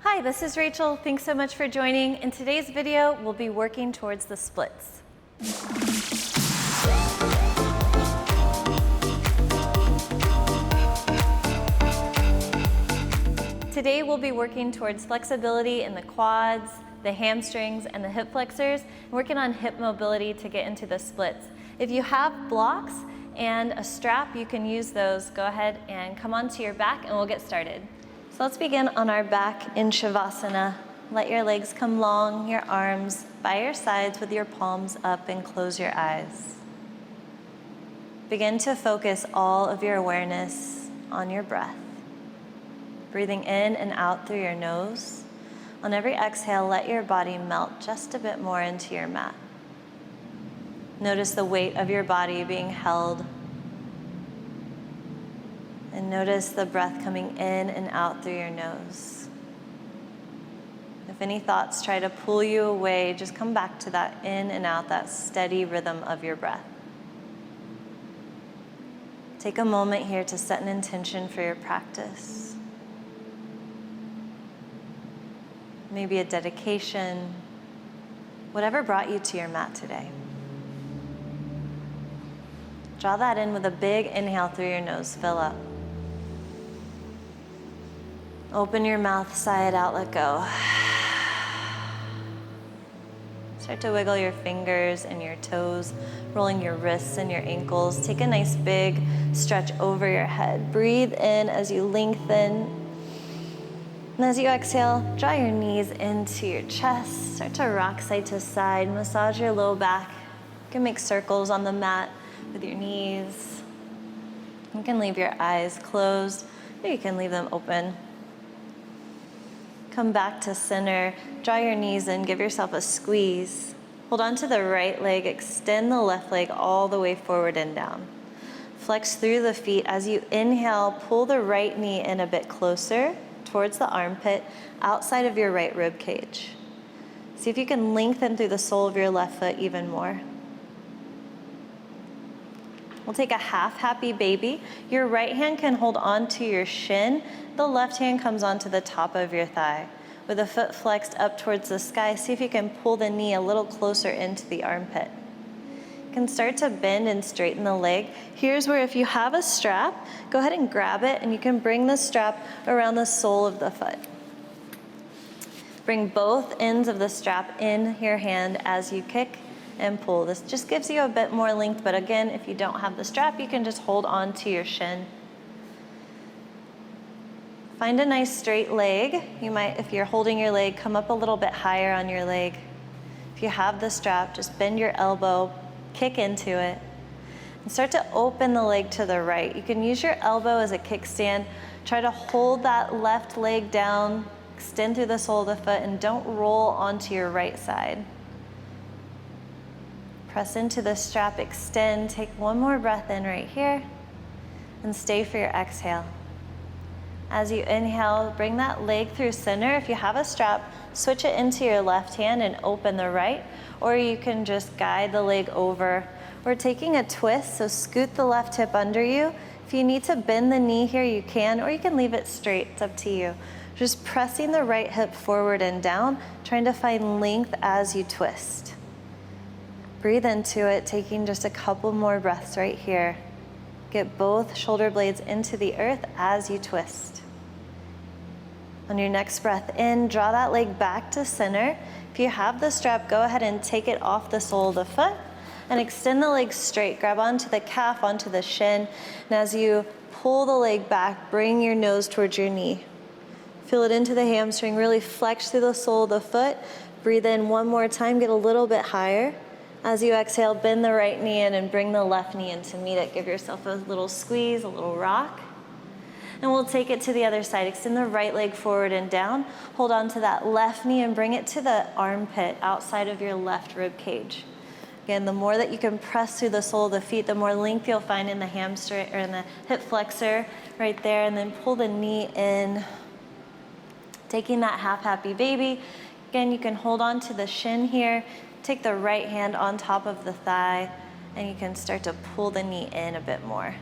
Hi, this is Rachel. Thanks so much for joining. In today's video, we'll be working towards the splits. Today, we'll be working towards flexibility in the quads, the hamstrings, and the hip flexors, and working on hip mobility to get into the splits. If you have blocks and a strap, you can use those. Go ahead and come onto your back and we'll get started. So let's begin on our back in Shavasana. Let your legs come long, your arms by your sides with your palms up, and close your eyes. Begin to focus all of your awareness on your breath. Breathing in and out through your nose. On every exhale, let your body melt just a bit more into your mat. Notice the weight of your body being held. And notice the breath coming in and out through your nose. If any thoughts try to pull you away, just come back to that in and out, that steady rhythm of your breath. Take a moment here to set an intention for your practice. Maybe a dedication, whatever brought you to your mat today. Draw that in with a big inhale through your nose, fill up. Open your mouth, sigh it out, let go. Start to wiggle your fingers and your toes, rolling your wrists and your ankles. Take a nice big stretch over your head. Breathe in as you lengthen. And as you exhale, draw your knees into your chest. Start to rock side to side. Massage your low back. You can make circles on the mat with your knees. You can leave your eyes closed, or you can leave them open. Come back to center, draw your knees in, give yourself a squeeze. Hold on to the right leg, extend the left leg all the way forward and down. Flex through the feet. As you inhale, pull the right knee in a bit closer towards the armpit, outside of your right rib cage. See if you can lengthen through the sole of your left foot even more. We'll take a half happy baby. Your right hand can hold on to your shin. The left hand comes onto the top of your thigh. With the foot flexed up towards the sky, see if you can pull the knee a little closer into the armpit. You can start to bend and straighten the leg. Here's where if you have a strap, go ahead and grab it, and you can bring the strap around the sole of the foot. Bring both ends of the strap in your hand as you kick and pull. This just gives you a bit more length, but again, if you don't have the strap, you can just hold on to your shin. Find a nice straight leg. You might, if you're holding your leg, come up a little bit higher on your leg. If you have the strap, just bend your elbow, kick into it, and start to open the leg to the right. You can use your elbow as a kickstand. Try to hold that left leg down, extend through the sole of the foot, and don't roll onto your right side. Press into the strap, extend, take one more breath in right here, and stay for your exhale. As you inhale, bring that leg through center. If you have a strap, switch it into your left hand and open the right, or you can just guide the leg over. We're taking a twist, so scoot the left hip under you. If you need to bend the knee here, you can, or you can leave it straight, it's up to you. Just pressing the right hip forward and down, trying to find length as you twist. Breathe into it, taking just a couple more breaths right here. Get both shoulder blades into the earth as you twist. On your next breath in, draw that leg back to center. If you have the strap, go ahead and take it off the sole of the foot and extend the leg straight. Grab onto the calf, onto the shin. And as you pull the leg back, bring your nose towards your knee. Feel it into the hamstring, really flex through the sole of the foot. Breathe in one more time, get a little bit higher. As you exhale, bend the right knee in and bring the left knee in to meet it. Give yourself a little squeeze, a little rock. And we'll take it to the other side. Extend the right leg forward and down. Hold on to that left knee and bring it to the armpit outside of your left rib cage. Again, the more that you can press through the sole of the feet, the more length you'll find in the hamstring or in the hip flexor right there. And then pull the knee in. Taking that half happy baby. Again, you can hold on to the shin here. Take the right hand on top of the thigh, and you can start to pull the knee in a bit more.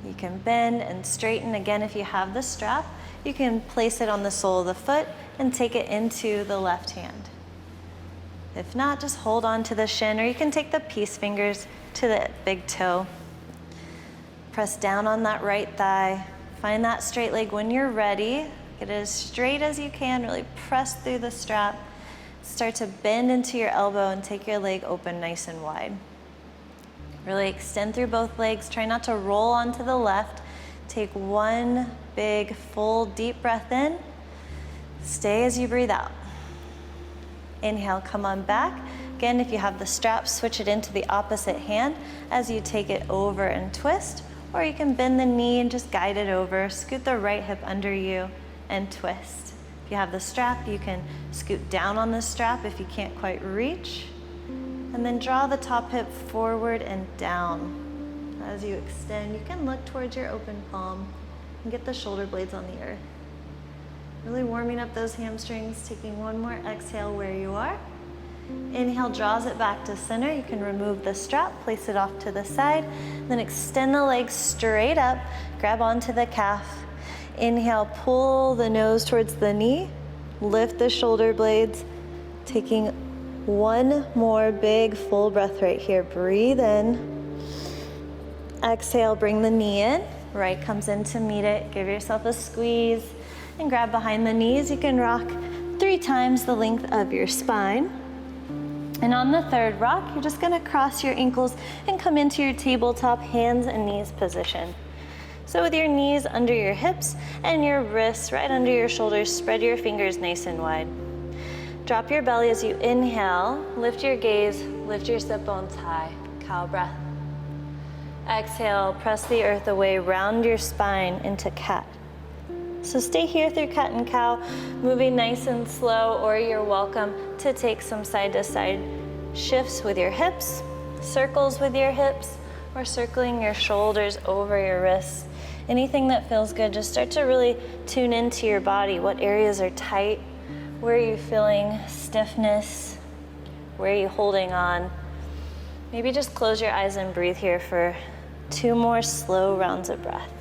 You can bend and straighten. Again, if you have the strap, you can place it on the sole of the foot and take it into the left hand. If not, just hold on to the shin, or you can take the peace fingers to the big toe. Press down on that right thigh. Find that straight leg when you're ready. Get it as straight as you can, really press through the strap. Start to bend into your elbow and take your leg open nice and wide. Really extend through both legs. Try not to roll onto the left. Take one big, full, deep breath in. Stay as you breathe out. Inhale, come on back. Again, if you have the strap, switch it into the opposite hand as you take it over and twist. Or you can bend the knee and just guide it over. Scoot the right hip under you and twist. If you have the strap, you can scoot down on the strap if you can't quite reach. And then draw the top hip forward and down. As you extend, you can look towards your open palm and get the shoulder blades on the earth. Really warming up those hamstrings, taking one more exhale where you are. Inhale draws it back to center. You can remove the strap, place it off to the side, then extend the legs straight up, grab onto the calf. Inhale, pull the nose towards the knee, lift the shoulder blades, taking one more big full breath right here. Breathe in. Exhale, bring the knee in. Right comes in to meet it. Give yourself a squeeze and grab behind the knees. You can rock 3 times the length of your spine. And on the third rock, you're just gonna cross your ankles and come into your tabletop hands and knees position. So with your knees under your hips and your wrists right under your shoulders, spread your fingers nice and wide. Drop your belly as you inhale, lift your gaze, lift your sit bones high, cow breath. Exhale, press the earth away, round your spine into cat. So stay here through cat and cow, moving nice and slow, or you're welcome to take some side to side shifts with your hips, circles with your hips, or circling your shoulders over your wrists. Anything that feels good, just start to really tune into your body. What areas are tight? Where are you feeling stiffness? Where are you holding on? Maybe just close your eyes and breathe here for 2 more slow rounds of breath.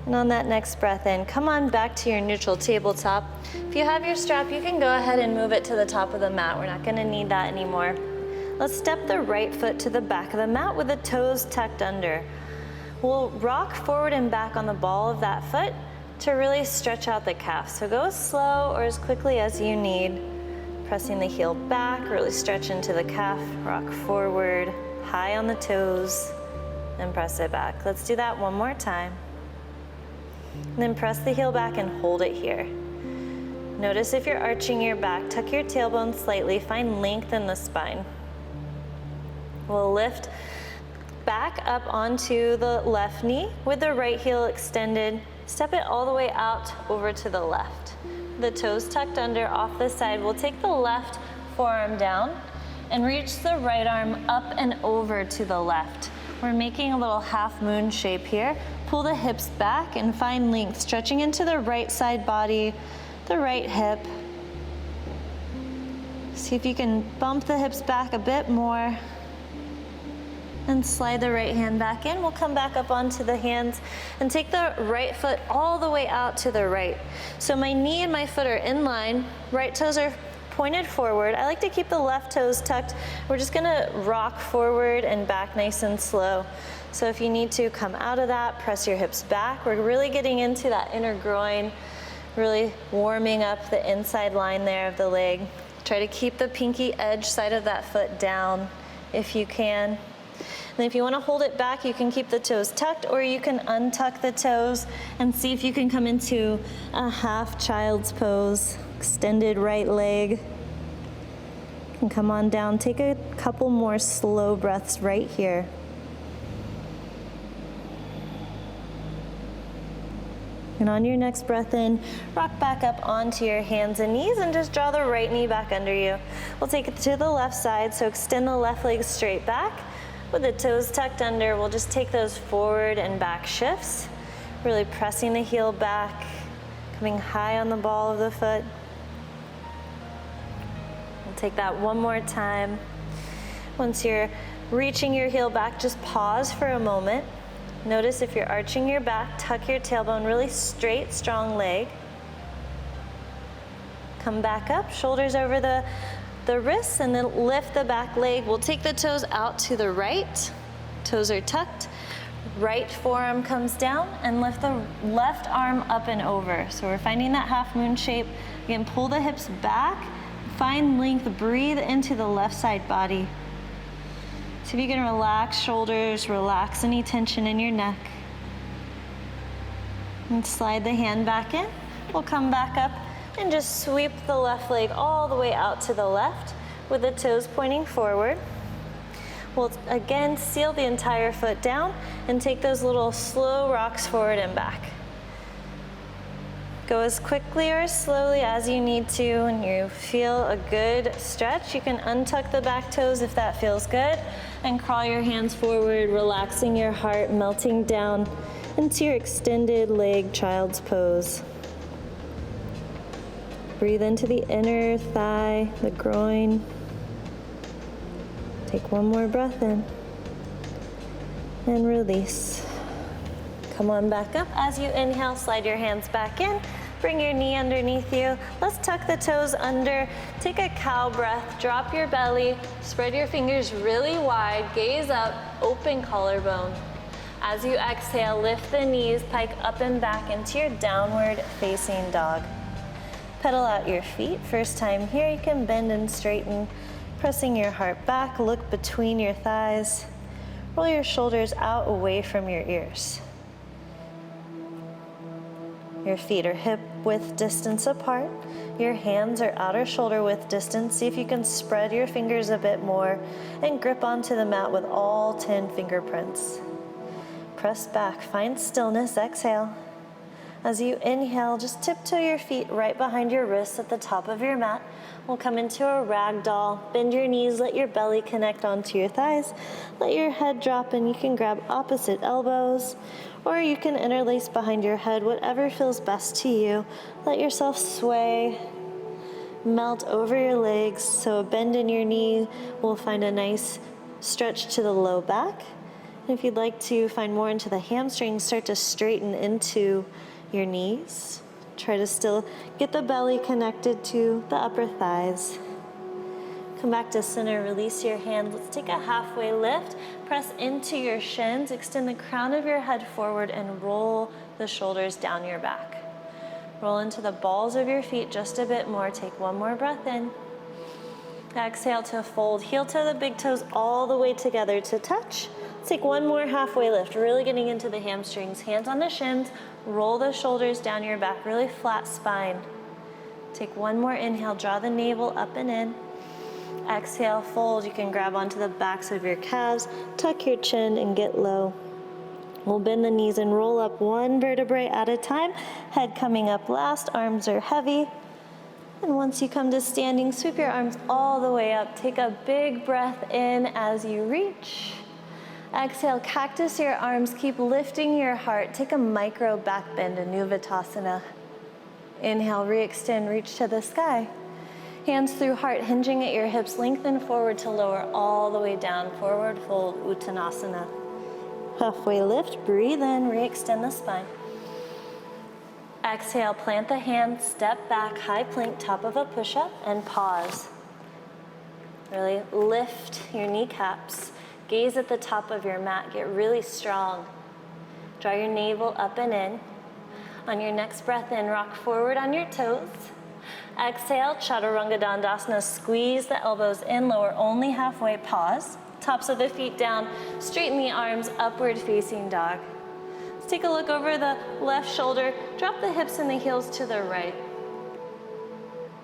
And on that next breath in, come on back to your neutral tabletop. If you have your strap, you can go ahead and move it to the top of the mat. We're not gonna need that anymore. Let's step the right foot to the back of the mat with the toes tucked under. We'll rock forward and back on the ball of that foot to really stretch out the calf. So go as slow or as quickly as you need. Pressing the heel back, really stretch into the calf, rock forward, high on the toes, and press it back. Let's do that one more time. And then press the heel back and hold it here. Notice if you're arching your back, tuck your tailbone slightly, find length in the spine. We'll lift back up onto the left knee with the right heel extended. Step it all the way out over to the left. The toes tucked under off the side. We'll take the left forearm down and reach the right arm up and over to the left. We're making a little half moon shape here. Pull the hips back and find length, stretching into the right side body, the right hip. See if you can bump the hips back a bit more. And slide the right hand back in. We'll come back up onto the hands and take the right foot all the way out to the right. So my knee and my foot are in line. Right toes are pointed forward. I like to keep the left toes tucked. We're just gonna rock forward and back nice and slow. So if you need to come out of that, press your hips back. We're really getting into that inner groin, really warming up the inside line there of the leg. Try to keep the pinky edge side of that foot down if you can. And if you want to hold it back, you can keep the toes tucked, or you can untuck the toes and see if you can come into a half child's pose. Extended right leg. And come on down. Take a couple more slow breaths right here. And on your next breath in, rock back up onto your hands and knees and just draw the right knee back under you. We'll take it to the left side, so extend the left leg straight back. With the toes tucked under, we'll just take those forward and back shifts, really pressing the heel back, coming high on the ball of the foot. We'll take that one more time. Once you're Reaching your heel back, just pause for a moment. Notice if you're arching your back, tuck your tailbone, really straight, strong leg. Come back up, shoulders over the wrists, and then lift the back leg. We'll take the toes out to the right. Toes are tucked. Right forearm comes down, and lift the left arm up and over. So we're finding that half moon shape. Again, pull the hips back, find length, breathe into the left side body. See if you can relax shoulders, relax any tension in your neck. And slide the hand back in. We'll come back up and just sweep the left leg all the way out to the left with the toes pointing forward. We'll again seal the entire foot down and take those little slow rocks forward and back. Go as quickly or as slowly as you need to, and you feel a good stretch. You can untuck the back toes if that feels good, and crawl your hands forward, relaxing your heart, melting down into your extended leg child's pose. Breathe into the inner thigh, the groin. Take one more breath in, and release. Come on back up. As you inhale, slide your hands back in. Bring your knee underneath you. Let's tuck the toes under. Take a cow breath. Drop your belly. Spread your fingers really wide. Gaze up. Open collarbone. As you exhale, lift the knees, pike up and back into your downward facing dog. Pedal out your feet. First time here, you can bend and straighten. Pressing your heart back. Look between your thighs. Roll your shoulders out away from your ears. Your feet are hip width distance apart. Your hands are outer shoulder width distance. See if you can spread your fingers a bit more and grip onto the mat with all 10 fingerprints. Press back, find stillness, exhale. As you inhale, just tiptoe your feet right behind your wrists at the top of your mat. We'll come into a ragdoll. Bend your knees, let your belly connect onto your thighs. Let your head drop, and you can grab opposite elbows, or you can interlace behind your head, whatever feels best to you. Let yourself sway, melt over your legs. So a bend in your knee will find a nice stretch to the low back. And if you'd like to find more into the hamstrings, start to straighten into your knees. Try to still get the belly connected to the upper thighs. Come back to center, release your hands. Let's take a halfway lift. Press into your shins, extend the crown of your head forward, and roll the shoulders down your back. Roll into the balls of your feet just a bit more. Take one more breath in. Exhale to fold. Heel to the big toes all the way together to touch. Let's take one more halfway lift, really getting into the hamstrings. Hands on the shins, roll the shoulders down your back, really flat spine. Take one more inhale, draw the navel up and in. Exhale, fold. You can grab onto the backs of your calves, tuck your chin, and get low. We'll bend the knees and roll up one vertebrae at a time. Head coming up last, arms are heavy. And once you come to standing, sweep your arms all the way up. Take a big breath in as you reach. Exhale, cactus your arms, keep lifting your heart. Take a micro back bend, Anuvatasana. Inhale, re-extend, reach to the sky. Hands through heart, hinging at your hips, lengthen forward to lower all the way down. Forward fold, Uttanasana. Halfway lift, breathe in, re-extend the spine. Exhale, plant the hands, step back, high plank, top of a push-up, and pause. Really lift your kneecaps. Gaze at the top of your mat, get really strong. Draw your navel up and in. On your next breath in, rock forward on your toes. Exhale, Chaturanga Dandasana, squeeze the elbows in, lower only halfway, pause. Tops of the feet down, straighten the arms, upward facing dog. Let's take a look over the left shoulder, drop the hips and the heels to the right.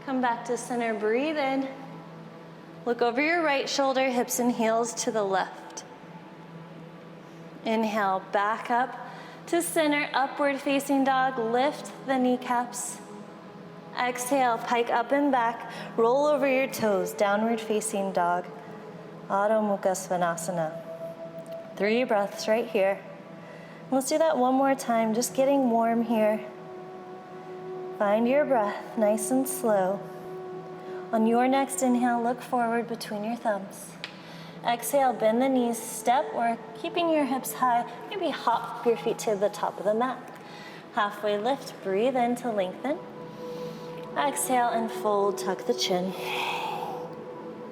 Come back to center, breathe in. Look over your right shoulder, hips and heels to the left. Inhale, back up to center, upward facing dog, lift the kneecaps. Exhale, pike up and back, roll over your toes, downward facing dog. Adho Mukha Svanasana. 3 breaths right here. Let's do that one more time, just getting warm here. Find your breath, nice and slow. On your next inhale, look forward between your thumbs. Exhale, bend the knees, step, or keeping your hips high, maybe hop your feet to the top of the mat. Halfway lift, breathe in to lengthen. Exhale and fold, tuck the chin.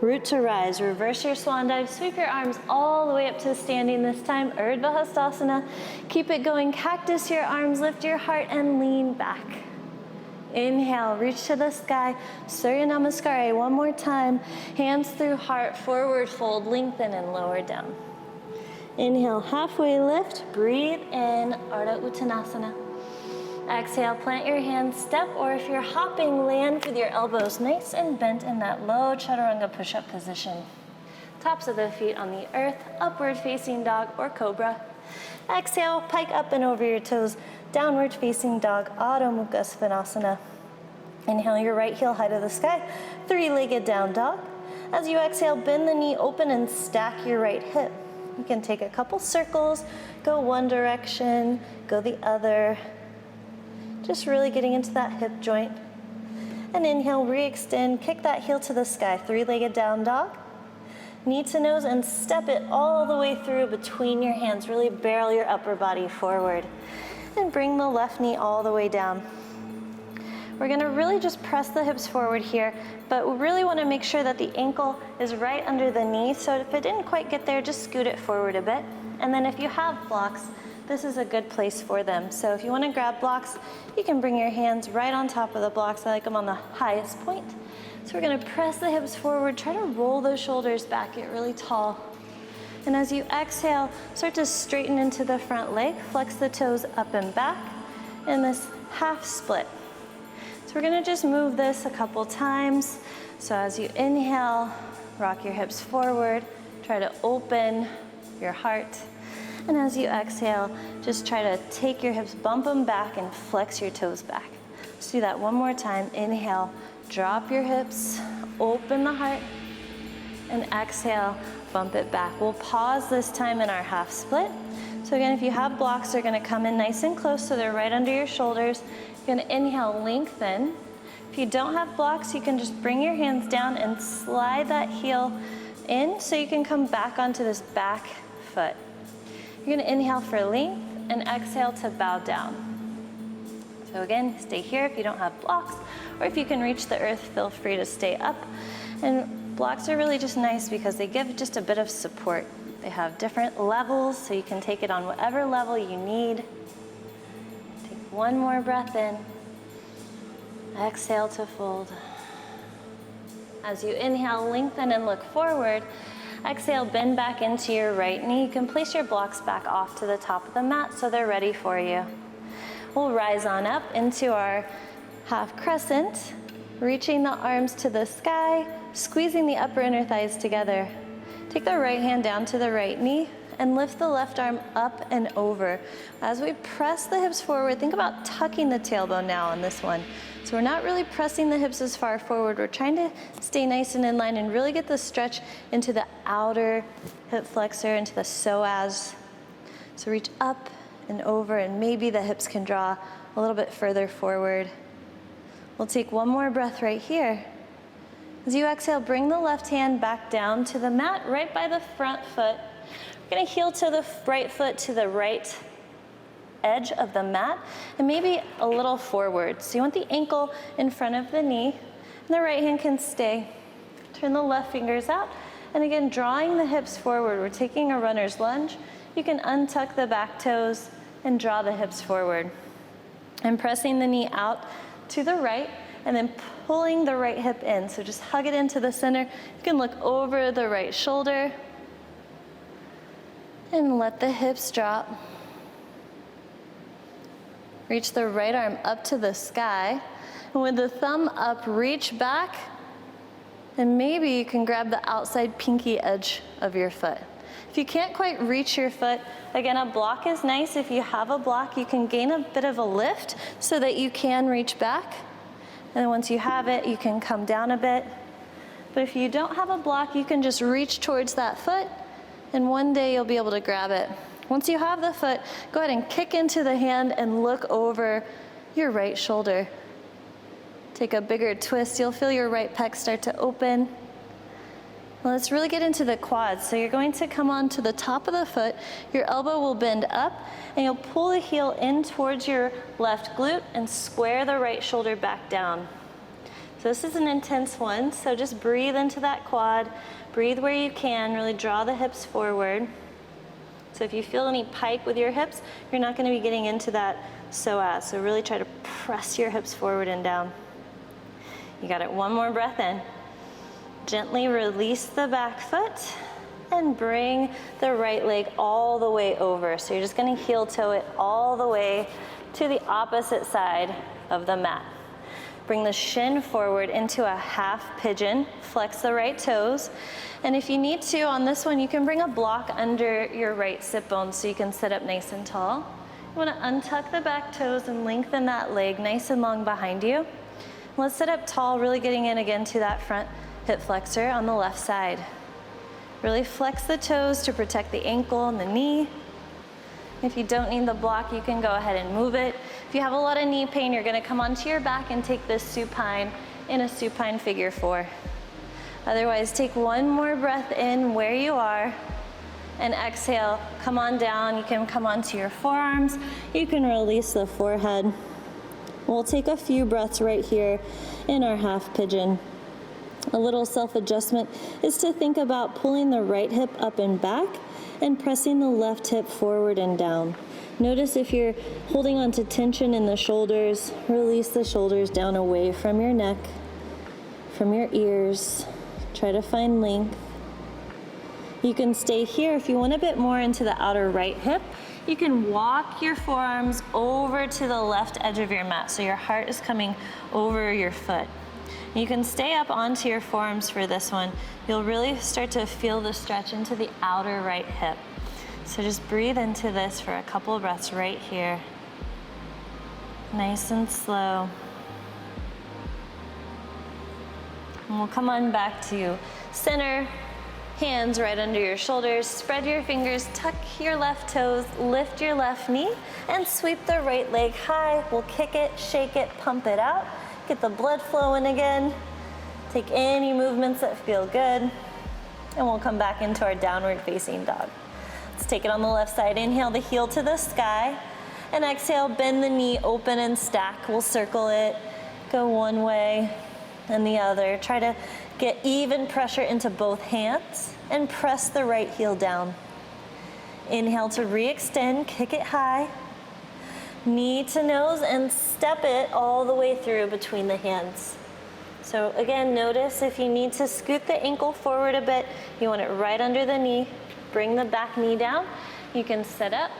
Root to rise, reverse your swan dive, sweep your arms all the way up to standing this time, Urdhva Hastasana. Keep it going, cactus your arms, lift your heart and lean back. Inhale, reach to the sky, Surya Namaskara, one more time. Hands through heart, forward fold, lengthen and lower down. Inhale, halfway lift, breathe in, Ardha Uttanasana. Exhale, plant your hands, step, or if you're hopping, land with your elbows nice and bent in that low chaturanga push-up position. Tops of the feet on the earth, upward facing dog or cobra. Exhale, pike up and over your toes, downward facing dog, Adho Mukha Svanasana. Inhale, your right heel high to the sky, three-legged down dog. As you exhale, bend the knee open and stack your right hip. You can take a couple circles, go one direction, go the other. Just really getting into that hip joint. And inhale, re-extend, kick that heel to the sky, three-legged down dog. Knee to nose and step it all the way through between your hands. Really barrel your upper body forward. And bring the left knee all the way down. We're gonna really just press the hips forward here, but we really wanna make sure that the ankle is right under the knee, so if it didn't quite get there, just scoot it forward a bit. And then if you have blocks, this is a good place for them. So if you wanna grab blocks, you can bring your hands right on top of the blocks. I like them on the highest point. So we're gonna press the hips forward, try to roll those shoulders back, get really tall. And as you exhale, start to straighten into the front leg, flex the toes up and back in this half split. So we're gonna just move this a couple times. So as you inhale, rock your hips forward, try to open your heart. And as you exhale, just try to take your hips, bump them back and flex your toes back. Let's do that one more time. Inhale, drop your hips, open the heart, and exhale, bump it back. We'll pause this time in our half split. So again, if you have blocks, they're gonna come in nice and close so they're right under your shoulders. You're gonna inhale, lengthen. If you don't have blocks, you can just bring your hands down and slide that heel in so you can come back onto this back foot. You're gonna inhale for length and exhale to bow down. So again, stay here if you don't have blocks, or if you can reach the earth, feel free to stay up. And blocks are really just nice because they give just a bit of support. They have different levels, so you can take it on whatever level you need. Take one more breath in. Exhale to fold. As you inhale, lengthen and look forward. Exhale, bend back into your right knee. You can place your blocks back off to the top of the mat so they're ready for you. We'll rise on up into our half crescent, reaching the arms to the sky, squeezing the upper inner thighs together. Take the right hand down to the right knee and lift the left arm up and over. As we press the hips forward, think about tucking the tailbone now on this one. So we're not really pressing the hips as far forward. We're trying to stay nice and in line and really get the stretch into the outer hip flexor, into the psoas. So reach up and over, and maybe the hips can draw a little bit further forward. We'll take one more breath right here. As you exhale, bring the left hand back down to the mat right by the front foot. We're gonna heel to the right foot to the right edge of the mat and maybe a little forward. So you want the ankle in front of the knee, and the right hand can stay. Turn the left fingers out, and again, drawing the hips forward. We're taking a runner's lunge. You can untuck the back toes and draw the hips forward. And pressing the knee out to the right, and then pulling the right hip in. So just hug it into the center. You can look over the right shoulder and let the hips drop. Reach the right arm up to the sky. And with the thumb up, reach back. And maybe you can grab the outside pinky edge of your foot. If you can't quite reach your foot, again, a block is nice. If you have a block, you can gain a bit of a lift so that you can reach back. And then once you have it, you can come down a bit. But if you don't have a block, you can just reach towards that foot, and one day you'll be able to grab it. Once you have the foot, go ahead and kick into the hand and look over your right shoulder. Take a bigger twist. You'll feel your right pec start to open. Well, let's really get into the quads. So you're going to come onto the top of the foot, your elbow will bend up, and you'll pull the heel in towards your left glute and square the right shoulder back down. So this is an intense one, so just breathe into that quad, breathe where you can, really draw the hips forward. So if you feel any pike with your hips, you're not going to be getting into that psoas, so really try to press your hips forward and down. You got it, one more breath in. Gently release the back foot and bring the right leg all the way over. So you're just going to heel toe it all the way to the opposite side of the mat. Bring the shin forward into a half pigeon, flex the right toes. And if you need to, on this one, you can bring a block under your right sit bone so you can sit up nice and tall. You want to untuck the back toes and lengthen that leg nice and long behind you. Let's sit up tall, really getting in again to that front hip flexor on the left side. Really flex the toes to protect the ankle and the knee. If you don't need the block, you can go ahead and move it. If you have a lot of knee pain, you're going to come onto your back and take this supine in a supine figure 4. Otherwise, take one more breath in where you are and exhale, come on down. You can come onto your forearms. You can release the forehead. We'll take a few breaths right here in our half pigeon. A little self-adjustment is to think about pulling the right hip up and back and pressing the left hip forward and down. Notice if you're holding on to tension in the shoulders, release the shoulders down away from your neck, from your ears. Try to find length. You can stay here if you want a bit more into the outer right hip. You can walk your forearms over to the left edge of your mat so your heart is coming over your foot. You can stay up onto your forearms for this one. You'll really start to feel the stretch into the outer right hip. So just breathe into this for a couple of breaths right here. Nice and slow. And we'll come on back to center. Hands right under your shoulders. Spread your fingers, tuck your left toes, lift your left knee, and sweep the right leg high. We'll kick it, shake it, pump it out. Get the blood flowing again. Take any movements that feel good. And we'll come back into our downward facing dog. Let's take it on the left side. Inhale the heel to the sky. And exhale, bend the knee, open and stack. We'll circle it, go one way and the other. Try to get even pressure into both hands and press the right heel down. Inhale to re-extend, kick it high. Knee to nose and step it all the way through between the hands. So again, notice if you need to scoot the ankle forward a bit, you want it right under the knee. Bring the back knee down. You can sit up.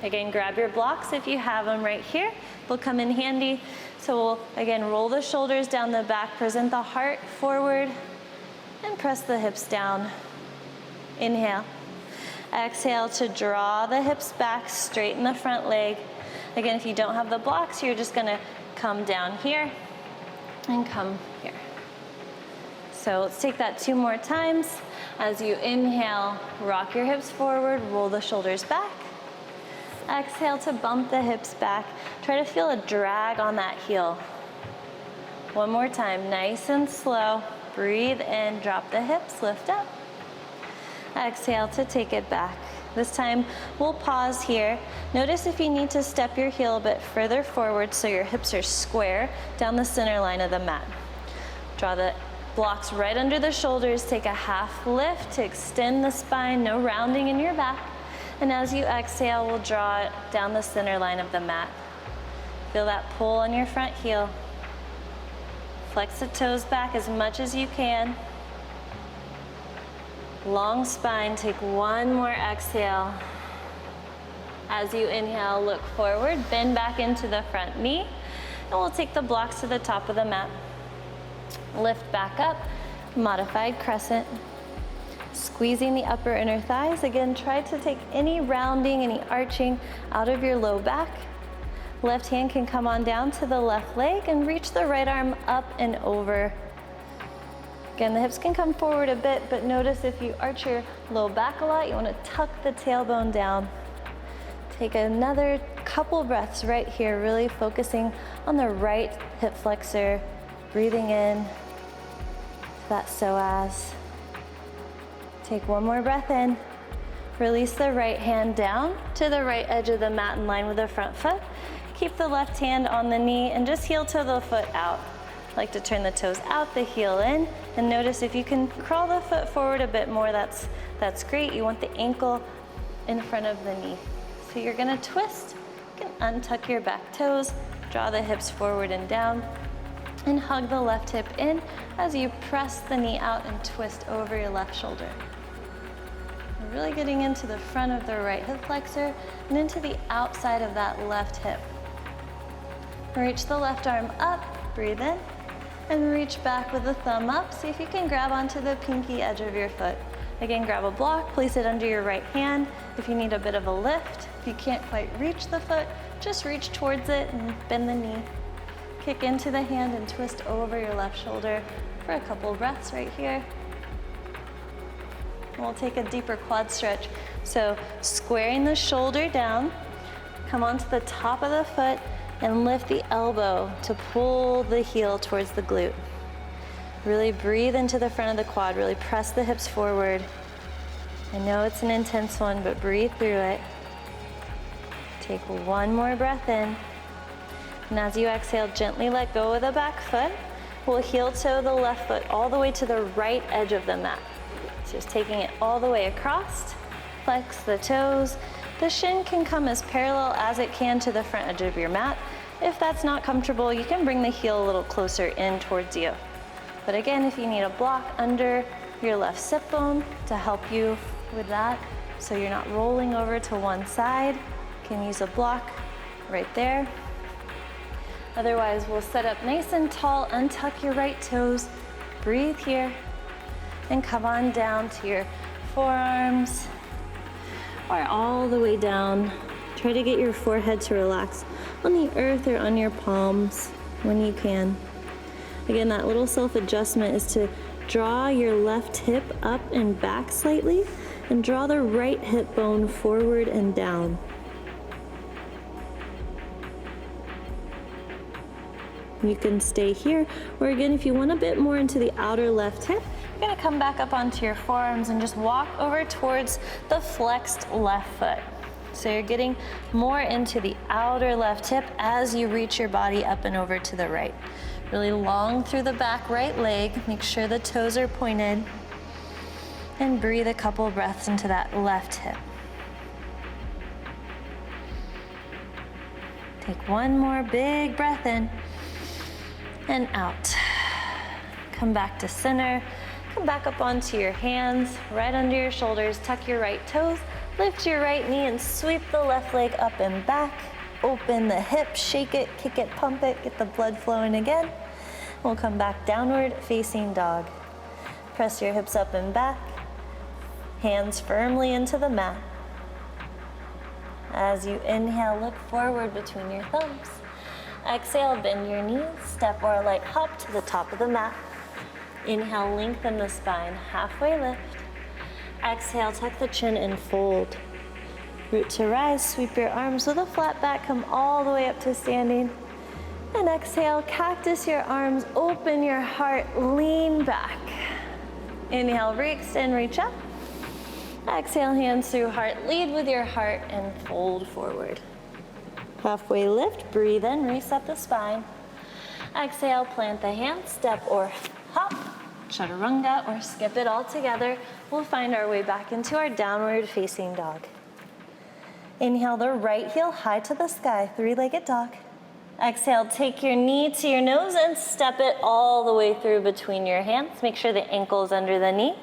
Again, grab your blocks if you have them right here. They'll come in handy. So we'll, again, roll the shoulders down the back, present the heart forward, and press the hips down. Inhale. Exhale to draw the hips back, straighten the front leg. Again, if you don't have the blocks, you're just gonna come down here and come here. So let's take that 2 more times. As you inhale, rock your hips forward, roll the shoulders back. Exhale to bump the hips back. Try to feel a drag on that heel. One more time, nice and slow. Breathe in, drop the hips, lift up. Exhale to take it back. This time, we'll pause here. Notice if you need to step your heel a bit further forward so your hips are square down the center line of the mat. Draw the blocks right under the shoulders. Take a half lift to extend the spine, no rounding in your back. And as you exhale, we'll draw it down the center line of the mat. Feel that pull on your front heel. Flex the toes back as much as you can. Long spine, take one more exhale. As you inhale, look forward, bend back into the front knee, and we'll take the blocks to the top of the mat. Lift back up, modified crescent. Squeezing the upper inner thighs. Again, try to take any rounding, any arching out of your low back. Left hand can come on down to the left leg and reach the right arm up and over. Again, the hips can come forward a bit, but notice if you arch your low back a lot, you want to tuck the tailbone down. Take another couple breaths right here, really focusing on the right hip flexor, breathing in to that psoas. Take one more breath in. Release the right hand down to the right edge of the mat in line with the front foot. Keep the left hand on the knee and just heel toe the foot out. Like to turn the toes out, the heel in, and notice if you can crawl the foot forward a bit more, that's great. You want the ankle in front of the knee. So you're gonna twist. You can untuck your back toes, draw the hips forward and down, and hug the left hip in as you press the knee out and twist over your left shoulder. You're really getting into the front of the right hip flexor and into the outside of that left hip. Reach the left arm up, breathe in, and reach back with the thumb up. See if you can grab onto the pinky edge of your foot. Again, grab a block, place it under your right hand. If you need a bit of a lift, if you can't quite reach the foot, just reach towards it and bend the knee. Kick into the hand and twist over your left shoulder for a couple breaths right here. And we'll take a deeper quad stretch. So squaring the shoulder down, come onto the top of the foot and lift the elbow to pull the heel towards the glute. Really breathe into the front of the quad, really press the hips forward. I know it's an intense one, but breathe through it. Take one more breath in. And as you exhale, gently let go of the back foot. We'll heel toe the left foot all the way to the right edge of the mat. So just taking it all the way across, flex the toes. The shin can come as parallel as it can to the front edge of your mat. If that's not comfortable, you can bring the heel a little closer in towards you. But again, if you need a block under your left sit bone to help you with that, so you're not rolling over to one side, you can use a block right there. Otherwise, we'll set up nice and tall, untuck your right toes, breathe here, and come on down to your forearms, or all the way down. Try to get your forehead to relax on the earth or on your palms when you can. Again, that little self-adjustment is to draw your left hip up and back slightly and draw the right hip bone forward and down. You can stay here, or again, if you want a bit more into the outer left hip, you're gonna come back up onto your forearms and just walk over towards the flexed left foot. So you're getting more into the outer left hip as you reach your body up and over to the right. Really long through the back right leg. Make sure the toes are pointed. And breathe a couple of breaths into that left hip. Take one more big breath in and out. Come back to center. Come back up onto your hands, right under your shoulders. Tuck your right toes. Lift your right knee and sweep the left leg up and back. Open the hip, shake it, kick it, pump it, get the blood flowing again. We'll come back downward facing dog. Press your hips up and back. Hands firmly into the mat. As you inhale, look forward between your thumbs. Exhale, bend your knees, step or light hop to the top of the mat. Inhale, lengthen the spine, halfway lift. Exhale, tuck the chin and fold. Root to rise, sweep your arms with a flat back, come all the way up to standing. And exhale, cactus your arms, open your heart, lean back. Inhale, re-extend, reach up. Exhale, hands through heart, lead with your heart and fold forward. Halfway lift, breathe in, reset the spine. Exhale, plant the hands, step or hop, chaturanga, or skip it all together. We'll find our way back into our downward facing dog. Inhale the right heel high to the sky, three-legged dog. Exhale, take your knee to your nose and step it all the way through between your hands. Make sure the ankle is under the knee.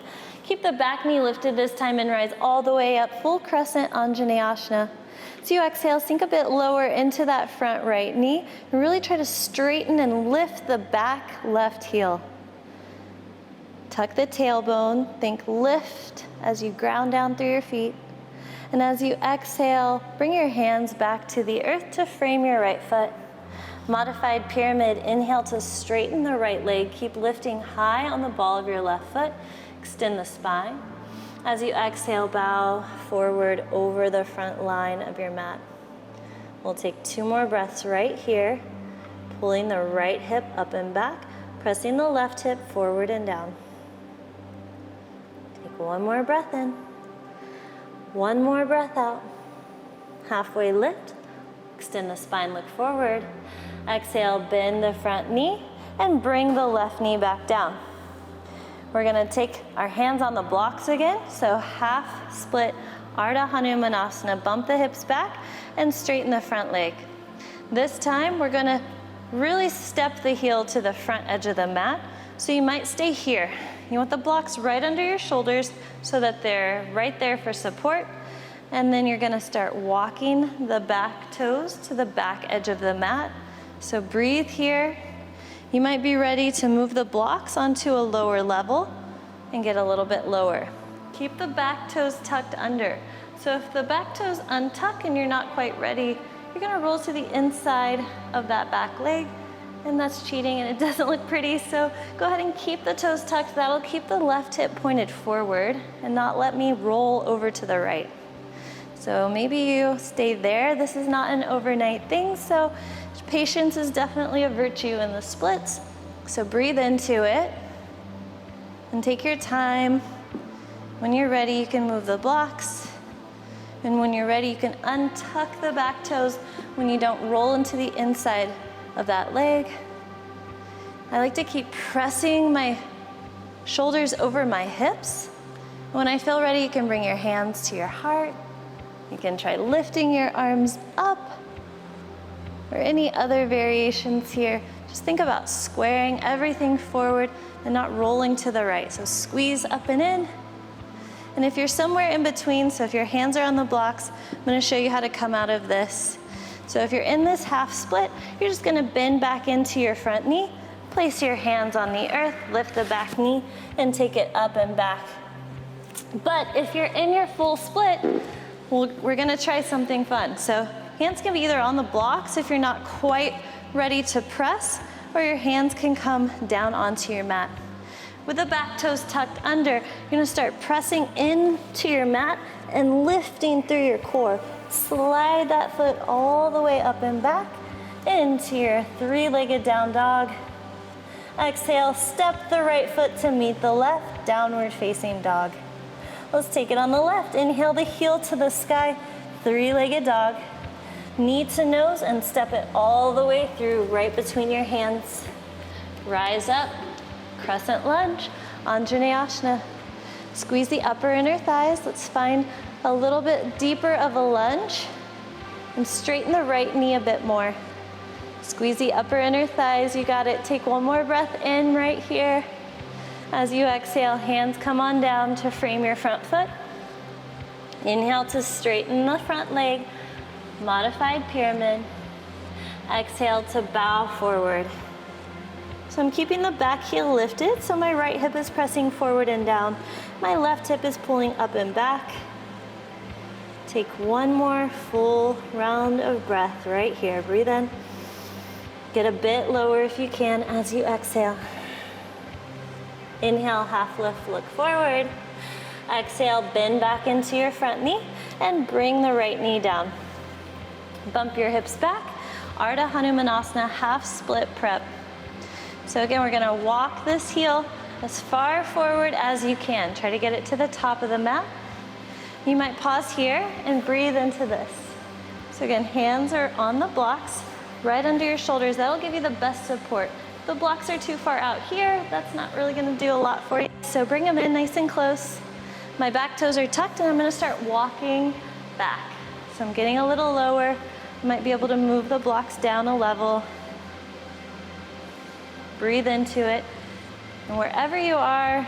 Keep the back knee lifted this time and rise all the way up, full crescent Anjaneyasana. So you exhale, sink a bit lower into that front right knee, and really try to straighten and lift the back left heel. Tuck the tailbone, think lift as you ground down through your feet. And as you exhale, bring your hands back to the earth to frame your right foot. Modified pyramid, inhale to straighten the right leg. Keep lifting high on the ball of your left foot. Extend the spine. As you exhale, bow forward over the front line of your mat. We'll take 2 more breaths right here, pulling the right hip up and back, pressing the left hip forward and down. Take One more breath in. One more breath out. Halfway lift. Extend the spine, look forward. Exhale, bend the front knee and bring the left knee back down. We're gonna take our hands on the blocks again. So half split Ardha Hanumanasana. Bump the hips back and straighten the front leg. This time we're gonna really step the heel to the front edge of the mat. So you might stay here. You want the blocks right under your shoulders so that they're right there for support. And then you're gonna start walking the back toes to the back edge of the mat. So breathe here. You might be ready to move the blocks onto a lower level and get a little bit lower. Keep the back toes tucked under. So if the back toes untuck and you're not quite ready, you're gonna roll to the inside of that back leg, and that's cheating and it doesn't look pretty. So go ahead and keep the toes tucked. That'll keep the left hip pointed forward and not let me roll over to the right. So maybe you stay there. This is not an overnight thing, so patience is definitely a virtue in the splits. So breathe into it and take your time. When you're ready, you can move the blocks. And when you're ready, you can untuck the back toes when you don't roll into the inside of that leg. I like to keep pressing my shoulders over my hips. When I feel ready, you can bring your hands to your heart. You can try lifting your arms up or any other variations here. Just think about squaring everything forward and not rolling to the right. So squeeze up and in. And if you're somewhere in between, so if your hands are on the blocks, I'm gonna show you how to come out of this. So if you're in this half split, you're just gonna bend back into your front knee, place your hands on the earth, lift the back knee, and take it up and back. But if you're in your full split, we're gonna try something fun. So hands can be either on the blocks if you're not quite ready to press, or your hands can come down onto your mat. With the back toes tucked under, you're gonna start pressing into your mat and lifting through your core. Slide that foot all the way up and back into your three-legged down dog. Exhale, step the right foot to meet the left, downward facing dog. Let's take it on the left. Inhale the heel to the sky, three-legged dog. Knee to nose and step it all the way through, right between your hands. Rise up, crescent lunge, Anjaneyasana. Squeeze the upper inner thighs. Let's find a little bit deeper of a lunge and straighten the right knee a bit more. Squeeze the upper inner thighs. You got it. Take one more breath in right here. As you exhale, hands come on down to frame your front foot. Inhale to straighten the front leg, modified pyramid. Exhale to bow forward. So I'm keeping the back heel lifted, so my right hip is pressing forward and down. My left hip is pulling up and back. Take one more full round of breath right here. Breathe in. Get a bit lower if you can as you exhale. Inhale, half lift, look forward. Exhale, bend back into your front knee and bring the right knee down. Bump your hips back. Ardha Hanumanasana, half split prep. So again, we're gonna walk this heel as far forward as you can. Try to get it to the top of the mat. You might pause here and breathe into this. So again, hands are on the blocks, right under your shoulders. That'll give you the best support. If the blocks are too far out here, that's not really gonna do a lot for you. So bring them in nice and close. My back toes are tucked and I'm gonna start walking back. So I'm getting a little lower. I might be able to move the blocks down a level. Breathe into it. And wherever you are,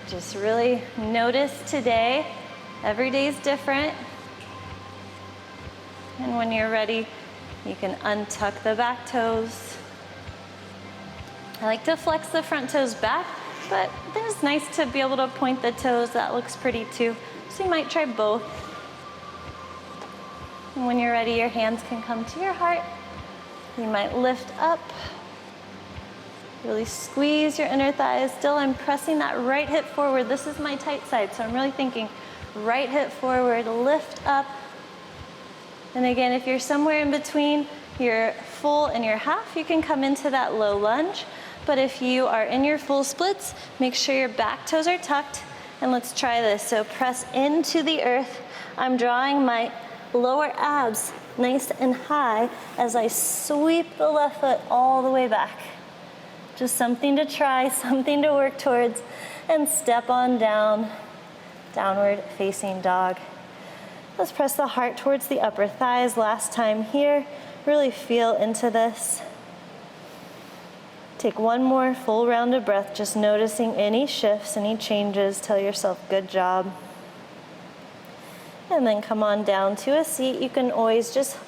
just really notice today. Every day is different. And when you're ready, you can untuck the back toes. I like to flex the front toes back, but it's nice to be able to point the toes. That looks pretty too. So you might try both. And when you're ready, your hands can come to your heart. You might lift up. Really squeeze your inner thighs. Still, I'm pressing that right hip forward. This is my tight side, so I'm really thinking right hip forward, lift up. And again, if you're somewhere in between your full and your half, you can come into that low lunge. But if you are in your full splits, make sure your back toes are tucked, and let's try this. So press into the earth. I'm drawing my lower abs nice and high as I sweep the left foot all the way back. Just something to try, something to work towards, and step on down, downward facing dog. Let's press the heart towards the upper thighs. Last time here, really feel into this. Take one more full round of breath, just noticing any shifts, any changes. Tell yourself, good job. And then come on down to a seat. You can always just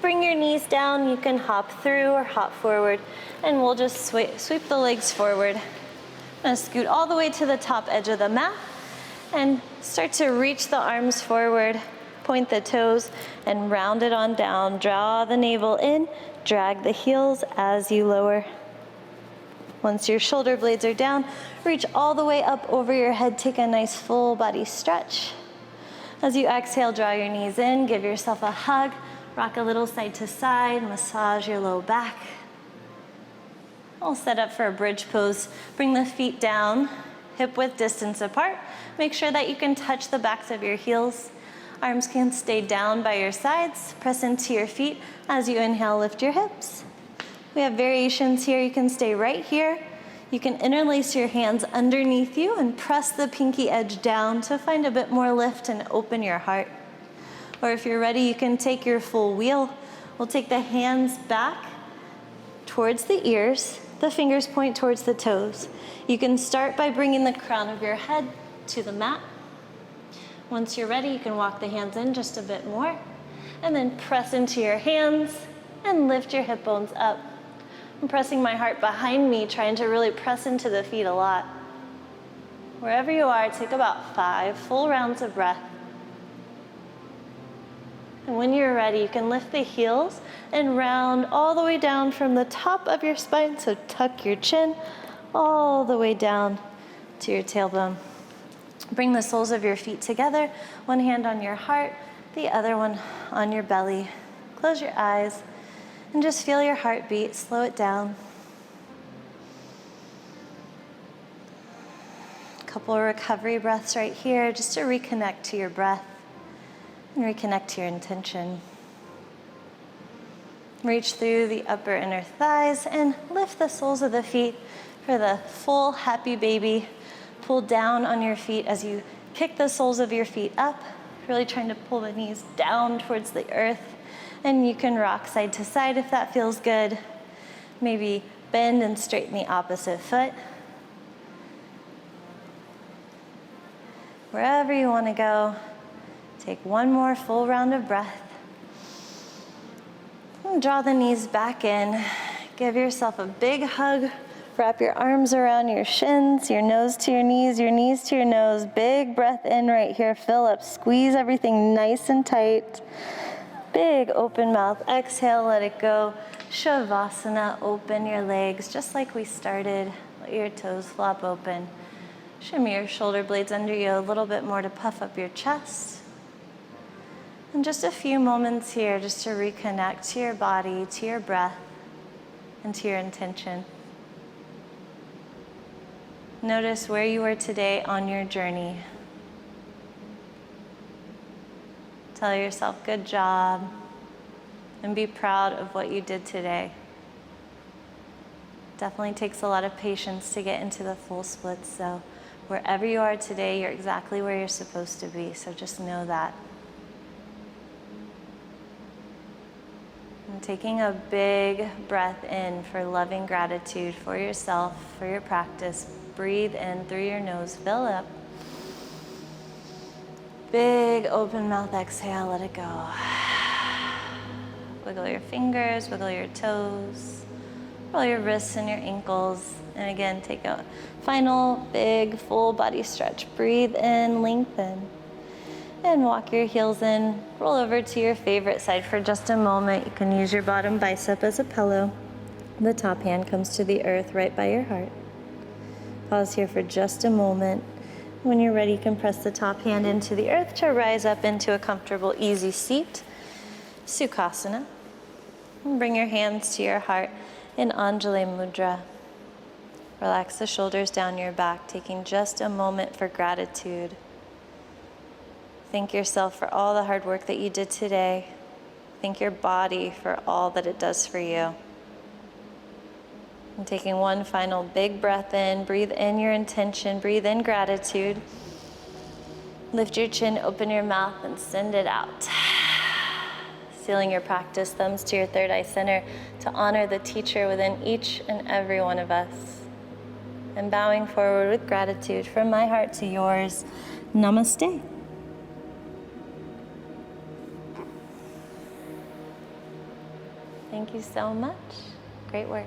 bring your knees down. You can hop through or hop forward. And we'll just sweep the legs forward. I'm gonna scoot all the way to the top edge of the mat and start to reach the arms forward. Point the toes and round it on down. Draw the navel in, drag the heels as you lower. Once your shoulder blades are down, reach all the way up over your head. Take a nice full body stretch. As you exhale, draw your knees in, give yourself a hug, rock a little side to side, massage your low back. All set up for a bridge pose. Bring the feet down, hip width distance apart. Make sure that you can touch the backs of your heels. Arms can stay down by your sides. Press into your feet. As you inhale, lift your hips. We have variations here. You can stay right here. You can interlace your hands underneath you and press the pinky edge down to find a bit more lift and open your heart. Or if you're ready, you can take your full wheel. We'll take the hands back towards the ears. The fingers point towards the toes. You can start by bringing the crown of your head to the mat. Once you're ready, you can walk the hands in just a bit more, and then press into your hands and lift your hip bones up. I'm pressing my heart behind me, trying to really press into the feet a lot. Wherever you are, take about 5 full rounds of breath. And when you're ready, you can lift the heels and round all the way down from the top of your spine, so tuck your chin all the way down to your tailbone. Bring the soles of your feet together, one hand on your heart, the other one on your belly. Close your eyes and just feel your heartbeat. Slow it down. A couple of recovery breaths right here just to reconnect to your breath and reconnect to your intention. Reach through the upper inner thighs and lift the soles of the feet for the full happy baby. Pull down on your feet as you kick the soles of your feet up, really trying to pull the knees down towards the earth. And you can rock side to side if that feels good. Maybe bend and straighten the opposite foot. Wherever you want to go, take one more full round of breath. And draw the knees back in. Give yourself a big hug. Wrap your arms around your shins, your nose to your knees to your nose. Big breath in right here. Fill up. Squeeze everything nice and tight. Big open mouth. Exhale, let it go. Shavasana. Open your legs just like we started. Let your toes flop open. Shimmy your shoulder blades under you a little bit more to puff up your chest. And just a few moments here just to reconnect to your body, to your breath, and to your intention. Notice where you are today on your journey. Tell yourself, good job, and be proud of what you did today. Definitely takes a lot of patience to get into the full splits, so wherever you are today, you're exactly where you're supposed to be, so just know that. And taking a big breath in for loving gratitude for yourself, for your practice. Breathe in through your nose, fill up. Big open mouth exhale, let it go. Wiggle your fingers, wiggle your toes, roll your wrists and your ankles. And again, take a final big full body stretch. Breathe in, lengthen. And walk your heels in, roll over to your favorite side for just a moment. You can use your bottom bicep as a pillow. The top hand comes to the earth right by your heart. Pause here for just a moment. When you're ready, you can press the top hand into the earth to rise up into a comfortable, easy seat. Sukhasana. And bring your hands to your heart in Anjali Mudra. Relax the shoulders down your back, taking just a moment for gratitude. Thank yourself for all the hard work that you did today. Thank your body for all that it does for you. And taking one final big breath in, breathe in your intention, breathe in gratitude. Lift your chin, open your mouth, and send it out. Sealing your practice, thumbs to your third eye center to honor the teacher within each and every one of us. And bowing forward with gratitude from my heart to yours. Namaste. Thank you so much. Great work.